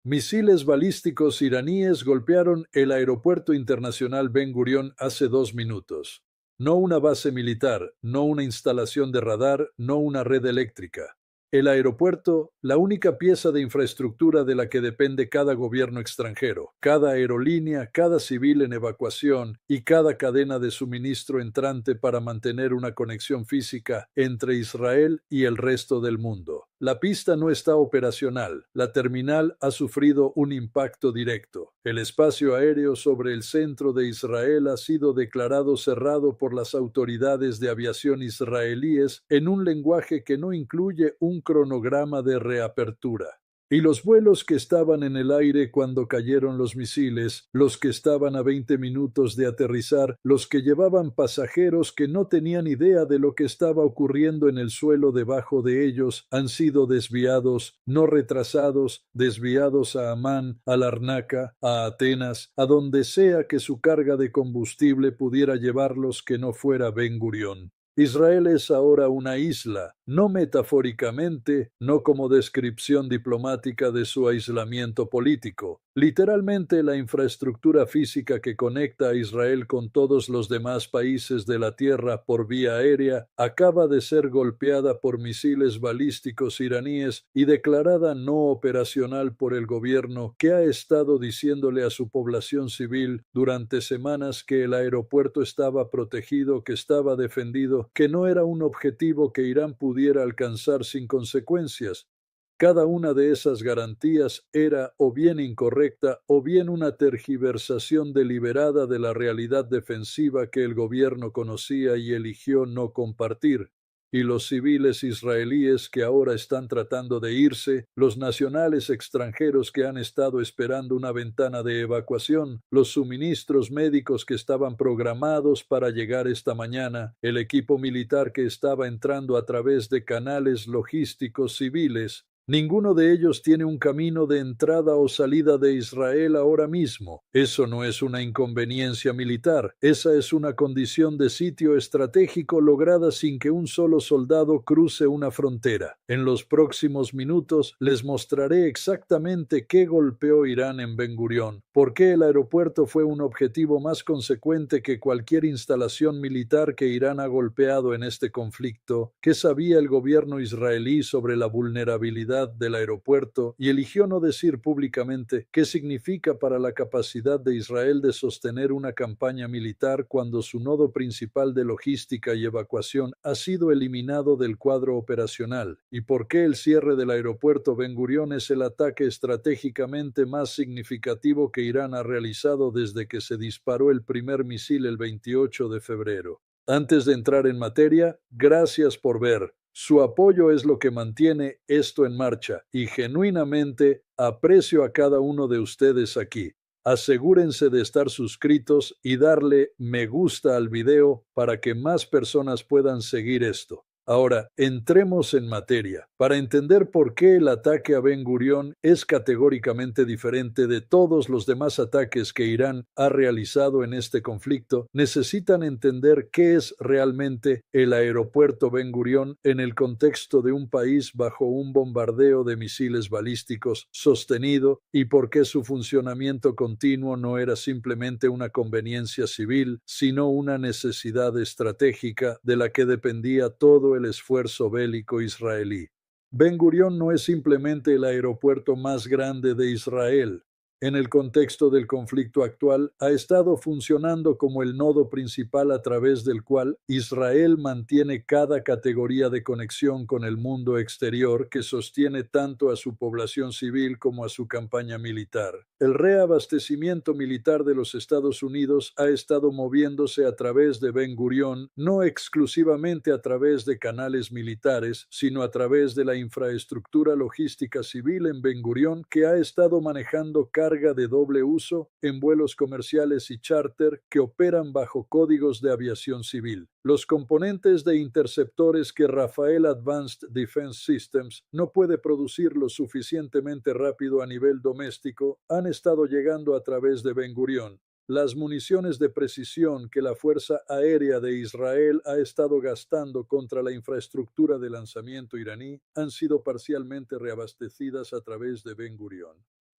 Misiles balísticos iraníes golpearon el aeropuerto internacional Ben Gurión hace 2 minutos. No una base militar, no una instalación de radar, no una red eléctrica. El aeropuerto, la única pieza de infraestructura de la que depende cada gobierno extranjero, cada aerolínea, cada civil en evacuación y cada cadena de suministro entrante para mantener una conexión física entre Israel y el resto del mundo. La pista no está operacional. La terminal ha sufrido un impacto directo. El espacio aéreo sobre el centro de Israel ha sido declarado cerrado por las autoridades de aviación israelíes en un lenguaje que no incluye un cronograma de reapertura. Y los vuelos que estaban en el aire cuando cayeron los misiles, los que estaban a 20 minutos de aterrizar, los que llevaban pasajeros que no tenían idea de lo que estaba ocurriendo en el suelo debajo de ellos, han sido desviados, no retrasados, desviados a Amán, a Larnaca, a Atenas, a donde sea que su carga de combustible pudiera llevarlos que no fuera Ben Gurión. Israel es ahora una isla, no metafóricamente, no como descripción diplomática de su aislamiento político. Literalmente, la infraestructura física que conecta a Israel con todos los demás países de la Tierra por vía aérea acaba de ser golpeada por misiles balísticos iraníes y declarada no operacional por el gobierno, que ha estado diciéndole a su población civil durante semanas que el aeropuerto estaba protegido, que estaba defendido, que no era un objetivo que Irán pudiera alcanzar sin consecuencias. Cada una de esas garantías era o bien incorrecta o bien una tergiversación deliberada de la realidad defensiva que el gobierno conocía y eligió no compartir. Y los civiles israelíes que ahora están tratando de irse, los nacionales extranjeros que han estado esperando una ventana de evacuación, los suministros médicos que estaban programados para llegar esta mañana, el equipo militar que estaba entrando a través de canales logísticos civiles, ninguno de ellos tiene un camino de entrada o salida de Israel ahora mismo. Eso no es una inconveniencia militar, esa es una condición de sitio estratégico lograda sin que un solo soldado cruce una frontera. En los próximos minutos les mostraré exactamente qué golpeó Irán en Ben Gurión, por qué el aeropuerto fue un objetivo más consecuente que cualquier instalación militar que Irán ha golpeado en este conflicto, qué sabía el gobierno israelí sobre la vulnerabilidad del aeropuerto y eligió no decir públicamente qué significa para la capacidad de Israel de sostener una campaña militar cuando su nodo principal de logística y evacuación ha sido eliminado del cuadro operacional, y por qué el cierre del aeropuerto Ben Gurión es el ataque estratégicamente más significativo que Irán ha realizado desde que se disparó el primer misil el 28 de febrero. Antes de entrar en materia, gracias por ver. Su apoyo es lo que mantiene esto en marcha y genuinamente aprecio a cada uno de ustedes aquí. Asegúrense de estar suscritos y darle me gusta al video para que más personas puedan seguir esto. Ahora, entremos en materia. Para entender por qué el ataque a Ben Gurión es categóricamente diferente de todos los demás ataques que Irán ha realizado en este conflicto, necesitan entender qué es realmente el aeropuerto Ben Gurión en el contexto de un país bajo un bombardeo de misiles balísticos sostenido y por qué su funcionamiento continuo no era simplemente una conveniencia civil, sino una necesidad estratégica de la que dependía todo el esfuerzo bélico israelí. Ben Gurión no es simplemente el aeropuerto más grande de Israel. En el contexto del conflicto actual, ha estado funcionando como el nodo principal a través del cual Israel mantiene cada categoría de conexión con el mundo exterior que sostiene tanto a su población civil como a su campaña militar. El reabastecimiento militar de los Estados Unidos ha estado moviéndose a través de Ben Gurión, no exclusivamente a través de canales militares, sino a través de la infraestructura logística civil en Ben Gurión, que ha estado manejando carga de doble uso en vuelos comerciales y charter que operan bajo códigos de aviación civil. Los componentes de interceptores que Rafael Advanced Defense Systems no puede producir lo suficientemente rápido a nivel doméstico han estado llegando a través de Ben Gurión. Las municiones de precisión que la Fuerza Aérea de Israel ha estado gastando contra la infraestructura de lanzamiento iraní han sido parcialmente reabastecidas a través de Ben Gurión.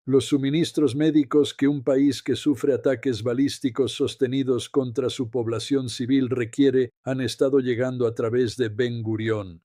Los suministros médicos que un país que sufre ataques balísticos sostenidos contra su población civil requiere han estado llegando a través de Ben Gurión.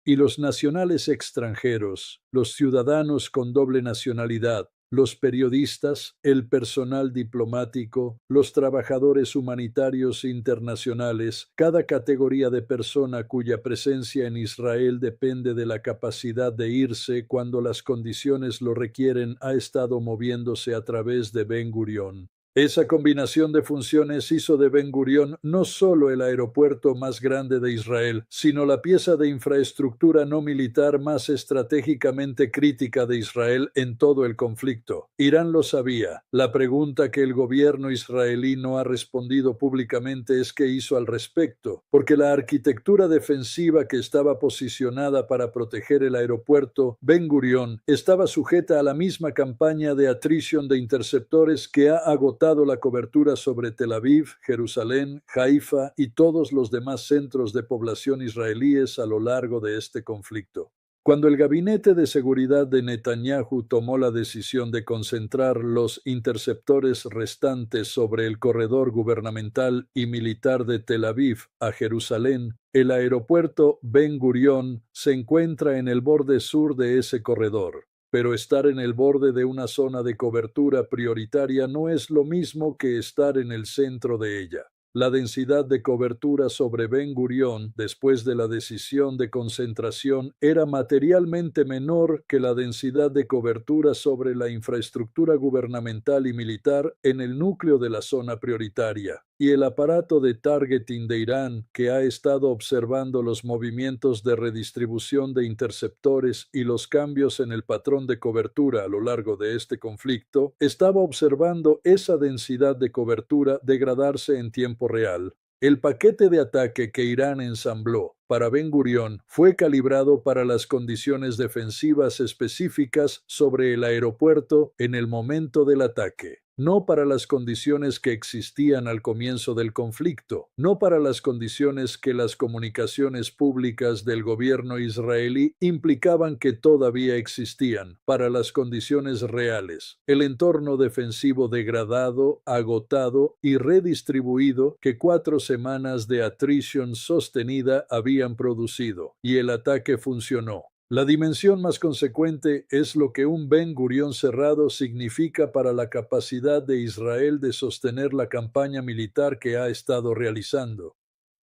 Y los nacionales extranjeros, los ciudadanos con doble nacionalidad, los periodistas, el personal diplomático, los trabajadores humanitarios internacionales, cada categoría de persona cuya presencia en Israel depende de la capacidad de irse cuando las condiciones lo requieren, ha estado moviéndose a través de Ben Gurión. Esa combinación de funciones hizo de Ben Gurión no solo el aeropuerto más grande de Israel, sino la pieza de infraestructura no militar más estratégicamente crítica de Israel en todo el conflicto. Irán lo sabía. La pregunta que el gobierno israelí no ha respondido públicamente es qué hizo al respecto, porque la arquitectura defensiva que estaba posicionada para proteger el aeropuerto Ben Gurión estaba sujeta a la misma campaña de atrición de interceptores que ha agotado la cobertura sobre Tel Aviv, Jerusalén, Haifa y todos los demás centros de población israelíes a lo largo de este conflicto. Cuando el gabinete de seguridad de Netanyahu tomó la decisión de concentrar los interceptores restantes sobre el corredor gubernamental y militar de Tel Aviv a Jerusalén, el aeropuerto Ben Gurión se encuentra en el borde sur de ese corredor. Pero estar en el borde de una zona de cobertura prioritaria no es lo mismo que estar en el centro de ella. La densidad de cobertura sobre Ben Gurión después de la decisión de concentración era materialmente menor que la densidad de cobertura sobre la infraestructura gubernamental y militar en el núcleo de la zona prioritaria. Y el aparato de targeting de Irán, que ha estado observando los movimientos de redistribución de interceptores y los cambios en el patrón de cobertura a lo largo de este conflicto, estaba observando esa densidad de cobertura degradarse en tiempo real. El paquete de ataque que Irán ensambló para Ben Gurión fue calibrado para las condiciones defensivas específicas sobre el aeropuerto en el momento del ataque, no para las condiciones que existían al comienzo del conflicto, no para las condiciones que las comunicaciones públicas del gobierno israelí implicaban que todavía existían, para las condiciones reales, el entorno defensivo degradado, agotado y redistribuido que 4 semanas de atrición sostenida habían producido, y el ataque funcionó. La dimensión más consecuente es lo que un Ben Gurión cerrado significa para la capacidad de Israel de sostener la campaña militar que ha estado realizando.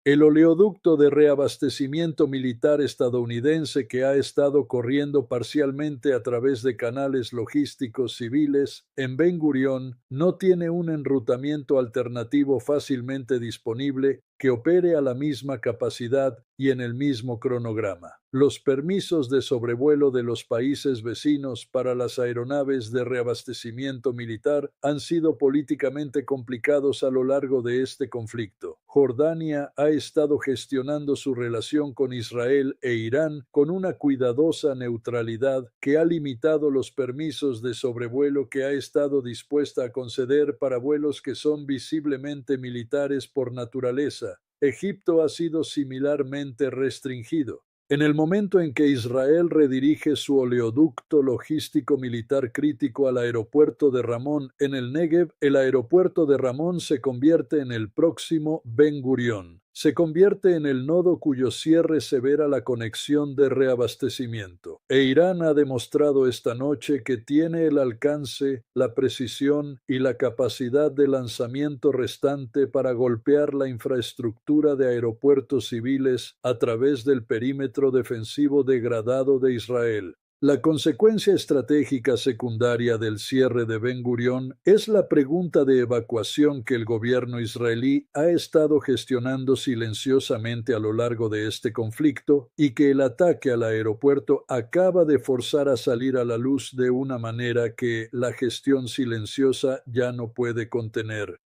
El oleoducto de reabastecimiento militar estadounidense que ha estado corriendo parcialmente a través de canales logísticos civiles en Ben Gurión no tiene un enrutamiento alternativo fácilmente disponible que opere a la misma capacidad y en el mismo cronograma. Los permisos de sobrevuelo de los países vecinos para las aeronaves de reabastecimiento militar han sido políticamente complicados a lo largo de este conflicto. Jordania ha estado gestionando su relación con Israel e Irán con una cuidadosa neutralidad que ha limitado los permisos de sobrevuelo que ha estado dispuesta a conceder para vuelos que son visiblemente militares por naturaleza. Egipto ha sido similarmente restringido. En el momento en que Israel redirige su oleoducto logístico militar crítico al aeropuerto de Ramón en el Negev, el aeropuerto de Ramón se convierte en el próximo Ben Gurión. Se convierte en el nodo cuyo cierre severa la conexión de reabastecimiento. E Irán ha demostrado esta noche que tiene el alcance, la precisión y la capacidad de lanzamiento restante para golpear la infraestructura de aeropuertos civiles a través del perímetro defensivo degradado de Israel. La consecuencia estratégica secundaria del cierre de Ben Gurión es la pregunta de evacuación que el gobierno israelí ha estado gestionando silenciosamente a lo largo de este conflicto y que el ataque al aeropuerto acaba de forzar a salir a la luz de una manera que la gestión silenciosa ya no puede contener.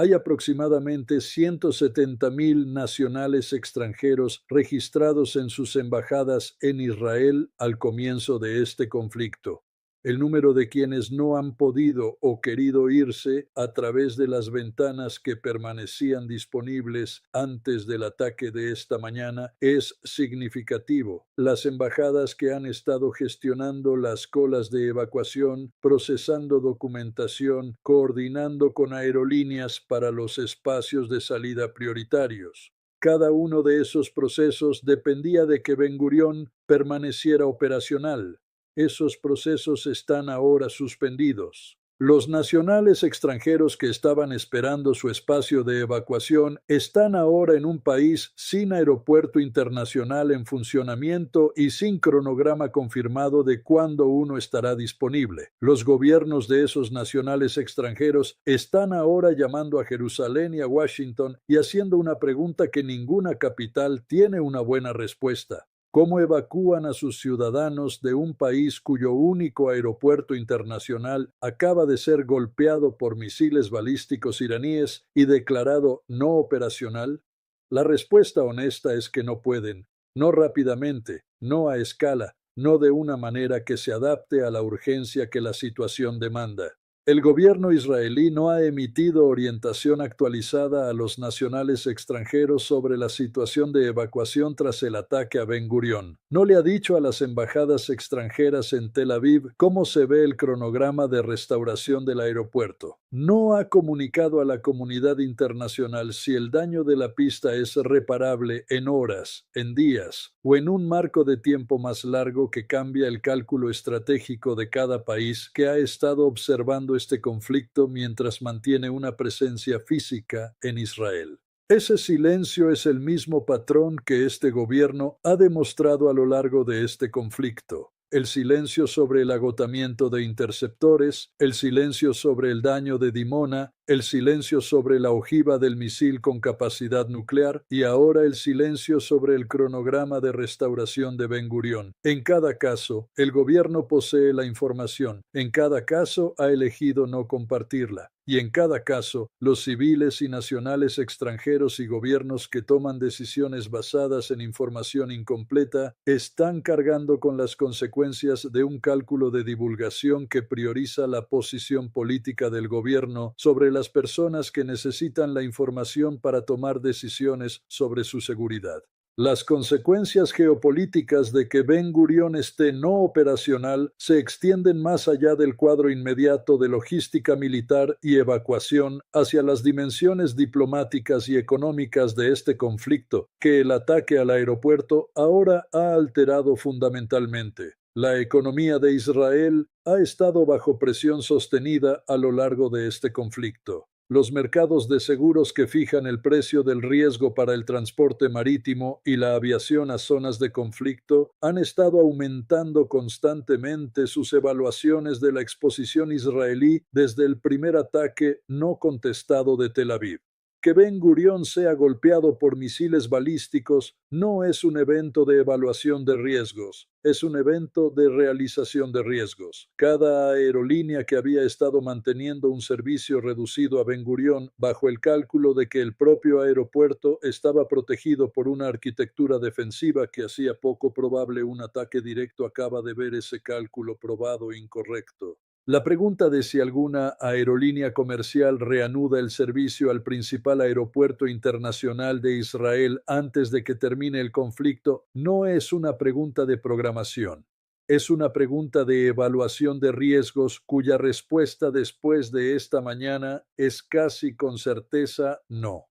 Hay aproximadamente 170.000 nacionales extranjeros registrados en sus embajadas en Israel al comienzo de este conflicto. El número de quienes no han podido o querido irse a través de las ventanas que permanecían disponibles antes del ataque de esta mañana es significativo. Las embajadas que han estado gestionando las colas de evacuación, procesando documentación, coordinando con aerolíneas para los espacios de salida prioritarios. Cada uno de esos procesos dependía de que Ben Gurión permaneciera operacional. Esos procesos están ahora suspendidos. Los nacionales extranjeros que estaban esperando su espacio de evacuación están ahora en un país sin aeropuerto internacional en funcionamiento y sin cronograma confirmado de cuándo uno estará disponible. Los gobiernos de esos nacionales extranjeros están ahora llamando a Jerusalén y a Washington y haciendo una pregunta que ninguna capital tiene una buena respuesta. ¿Cómo evacúan a sus ciudadanos de un país cuyo único aeropuerto internacional acaba de ser golpeado por misiles balísticos iraníes y declarado no operacional? La respuesta honesta es que no pueden, no rápidamente, no a escala, no de una manera que se adapte a la urgencia que la situación demanda. El gobierno israelí no ha emitido orientación actualizada a los nacionales extranjeros sobre la situación de evacuación tras el ataque a Ben Gurión. No le ha dicho a las embajadas extranjeras en Tel Aviv cómo se ve el cronograma de restauración del aeropuerto. No ha comunicado a la comunidad internacional si el daño de la pista es reparable en horas, en días o en un marco de tiempo más largo que cambia el cálculo estratégico de cada país que ha estado observando este conflicto mientras mantiene una presencia física en Israel. Ese silencio es el mismo patrón que este gobierno ha demostrado a lo largo de este conflicto. El silencio sobre el agotamiento de interceptores, el silencio sobre el daño de Dimona, el silencio sobre la ojiva del misil con capacidad nuclear y ahora el silencio sobre el cronograma de restauración de Ben Gurión. En cada caso, el gobierno posee la información, en cada caso ha elegido no compartirla. Y en cada caso, los civiles y nacionales extranjeros y gobiernos que toman decisiones basadas en información incompleta están cargando con las consecuencias de un cálculo de divulgación que prioriza la posición política del gobierno sobre las personas que necesitan la información para tomar decisiones sobre su seguridad. Las consecuencias geopolíticas de que Ben Gurión esté no operacional se extienden más allá del cuadro inmediato de logística militar y evacuación hacia las dimensiones diplomáticas y económicas de este conflicto, que el ataque al aeropuerto ahora ha alterado fundamentalmente. La economía de Israel ha estado bajo presión sostenida a lo largo de este conflicto. Los mercados de seguros que fijan el precio del riesgo para el transporte marítimo y la aviación a zonas de conflicto han estado aumentando constantemente sus evaluaciones de la exposición israelí desde el primer ataque no contestado de Tel Aviv. Que Ben Gurión sea golpeado por misiles balísticos no es un evento de evaluación de riesgos, es un evento de realización de riesgos. Cada aerolínea que había estado manteniendo un servicio reducido a Ben Gurión bajo el cálculo de que el propio aeropuerto estaba protegido por una arquitectura defensiva que hacía poco probable un ataque directo acaba de ver ese cálculo probado incorrecto. La pregunta de si alguna aerolínea comercial reanuda el servicio al principal aeropuerto internacional de Israel antes de que termine el conflicto no es una pregunta de programación. Es una pregunta de evaluación de riesgos cuya respuesta después de esta mañana es casi con certeza no.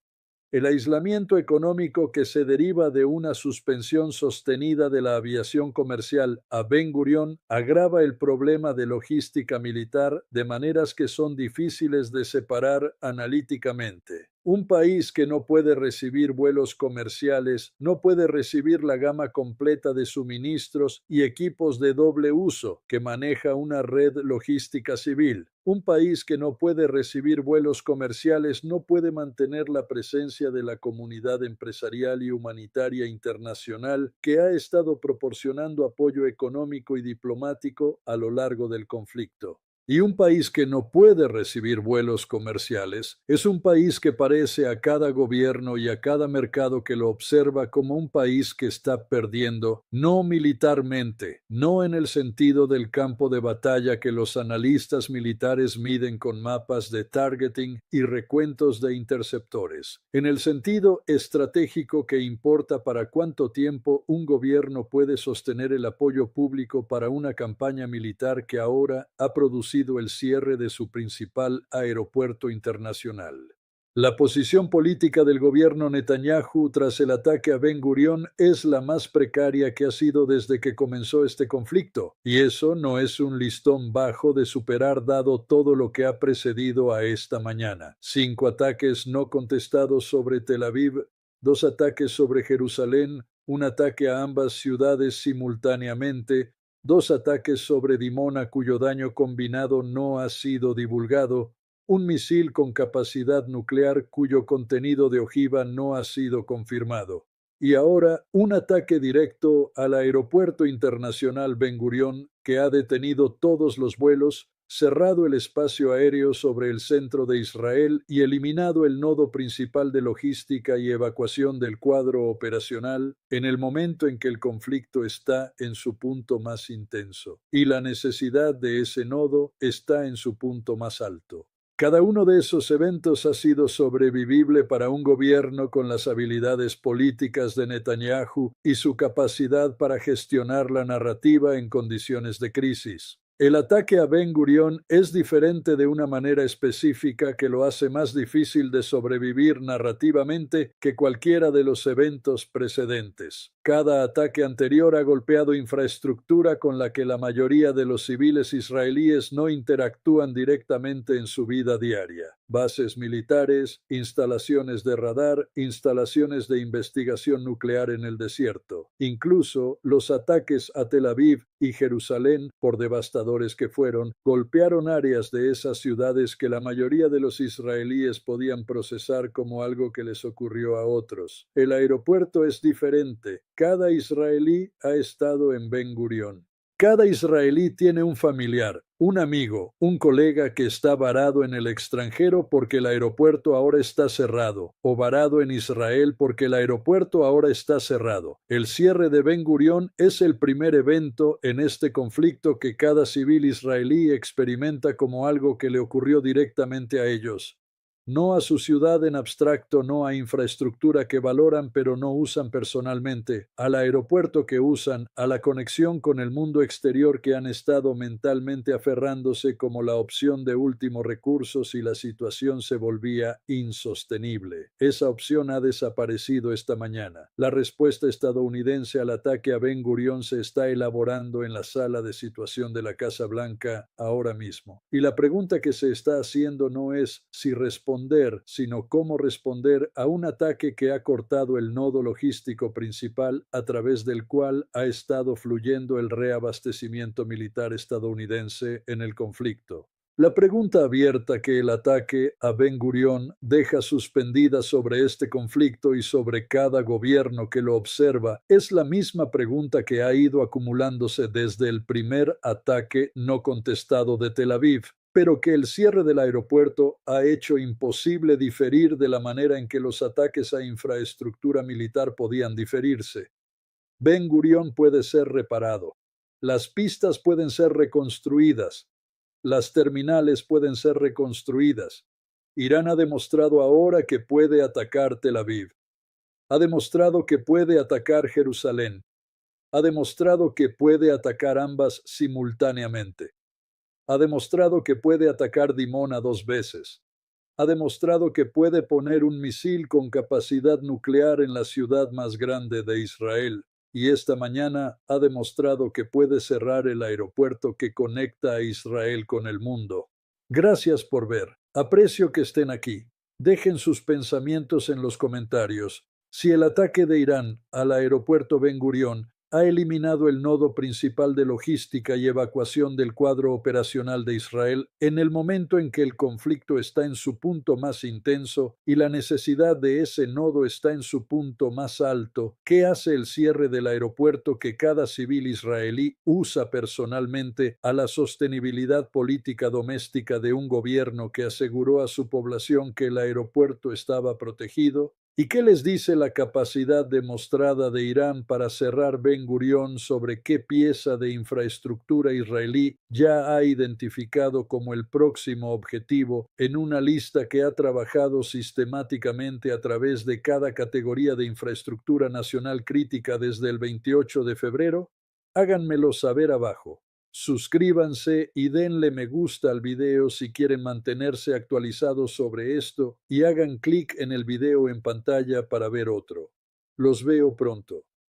El aislamiento económico que se deriva de una suspensión sostenida de la aviación comercial a Ben Gurión agrava el problema de logística militar de maneras que son difíciles de separar analíticamente. Un país que no puede recibir vuelos comerciales no puede recibir la gama completa de suministros y equipos de doble uso que maneja una red logística civil. Un país que no puede recibir vuelos comerciales no puede mantener la presencia de la comunidad empresarial y humanitaria internacional que ha estado proporcionando apoyo económico y diplomático a lo largo del conflicto. Y un país que no puede recibir vuelos comerciales es un país que parece a cada gobierno y a cada mercado que lo observa como un país que está perdiendo, no militarmente, no en el sentido del campo de batalla que los analistas militares miden con mapas de targeting y recuentos de interceptores, en el sentido estratégico que importa para cuánto tiempo un gobierno puede sostener el apoyo público para una campaña militar que ahora ha producido el cierre de su principal aeropuerto internacional. La posición política del gobierno Netanyahu tras el ataque a Ben Gurión es la más precaria que ha sido desde que comenzó este conflicto, y eso no es un listón bajo de superar dado todo lo que ha precedido a esta mañana. 5 ataques no contestados sobre Tel Aviv, 2 ataques sobre Jerusalén, un ataque a ambas ciudades simultáneamente, 2 ataques sobre Dimona cuyo daño combinado no ha sido divulgado, un misil con capacidad nuclear cuyo contenido de ojiva no ha sido confirmado. Y ahora un ataque directo al Aeropuerto Internacional Ben Gurión que ha detenido todos los vuelos, cerrado el espacio aéreo sobre el centro de Israel y eliminado el nodo principal de logística y evacuación del cuadro operacional en el momento en que el conflicto está en su punto más intenso. Y la necesidad de ese nodo está en su punto más alto. Cada uno de esos eventos ha sido sobrevivible para un gobierno con las habilidades políticas de Netanyahu y su capacidad para gestionar la narrativa en condiciones de crisis. El ataque a Ben Gurión es diferente de una manera específica que lo hace más difícil de sobrevivir narrativamente que cualquiera de los eventos precedentes. Cada ataque anterior ha golpeado infraestructura con la que la mayoría de los civiles israelíes no interactúan directamente en su vida diaria. Bases militares, instalaciones de radar, instalaciones de investigación nuclear en el desierto. Incluso los ataques a Tel Aviv y Jerusalén, por devastadores que fueron, golpearon áreas de esas ciudades que la mayoría de los israelíes podían procesar como algo que les ocurrió a otros. El aeropuerto es diferente. Cada israelí ha estado en Ben Gurión. Cada israelí tiene un familiar, un amigo, un colega que está varado en el extranjero porque el aeropuerto ahora está cerrado, o varado en Israel porque el aeropuerto ahora está cerrado. El cierre de Ben Gurión es el primer evento en este conflicto que cada civil israelí experimenta como algo que le ocurrió directamente a ellos. No a su ciudad en abstracto, no a infraestructura que valoran pero no usan personalmente, al aeropuerto que usan, a la conexión con el mundo exterior que han estado mentalmente aferrándose como la opción de último recurso si la situación se volvía insostenible. Esa opción ha desaparecido esta mañana. La respuesta estadounidense al ataque a Ben Gurión se está elaborando en la sala de situación de la Casa Blanca ahora mismo. Y la pregunta que se está haciendo no es si responder, sino cómo responder a un ataque que ha cortado el nodo logístico principal a través del cual ha estado fluyendo el reabastecimiento militar estadounidense en el conflicto. La pregunta abierta que el ataque a Ben Gurión deja suspendida sobre este conflicto y sobre cada gobierno que lo observa es la misma pregunta que ha ido acumulándose desde el primer ataque no contestado de Tel Aviv, pero que el cierre del aeropuerto ha hecho imposible diferir de la manera en que los ataques a infraestructura militar podían diferirse. Ben Gurión puede ser reparado. Las pistas pueden ser reconstruidas. Las terminales pueden ser reconstruidas. Irán ha demostrado ahora que puede atacar Tel Aviv. Ha demostrado que puede atacar Jerusalén. Ha demostrado que puede atacar ambas simultáneamente. Ha demostrado que puede atacar Dimona 2 veces. Ha demostrado que puede poner un misil con capacidad nuclear en la ciudad más grande de Israel. Y esta mañana ha demostrado que puede cerrar el aeropuerto que conecta a Israel con el mundo. Gracias por ver. Aprecio que estén aquí. Dejen sus pensamientos en los comentarios. Si el ataque de Irán al aeropuerto Ben Gurión Ha eliminado el nodo principal de logística y evacuación del cuadro operacional de Israel en el momento en que el conflicto está en su punto más intenso y la necesidad de ese nodo está en su punto más alto. ¿Qué hace el cierre del aeropuerto que cada civil israelí usa personalmente a la sostenibilidad política doméstica de un gobierno que aseguró a su población que el aeropuerto estaba protegido? ¿Y qué les dice la capacidad demostrada de Irán para cerrar Ben Gurión sobre qué pieza de infraestructura israelí ya ha identificado como el próximo objetivo en una lista que ha trabajado sistemáticamente a través de cada categoría de infraestructura nacional crítica desde el 28 de febrero? Háganmelo saber abajo. Suscríbanse y denle me gusta al video si quieren mantenerse actualizados sobre esto y hagan clic en el video en pantalla para ver otro. Los veo pronto.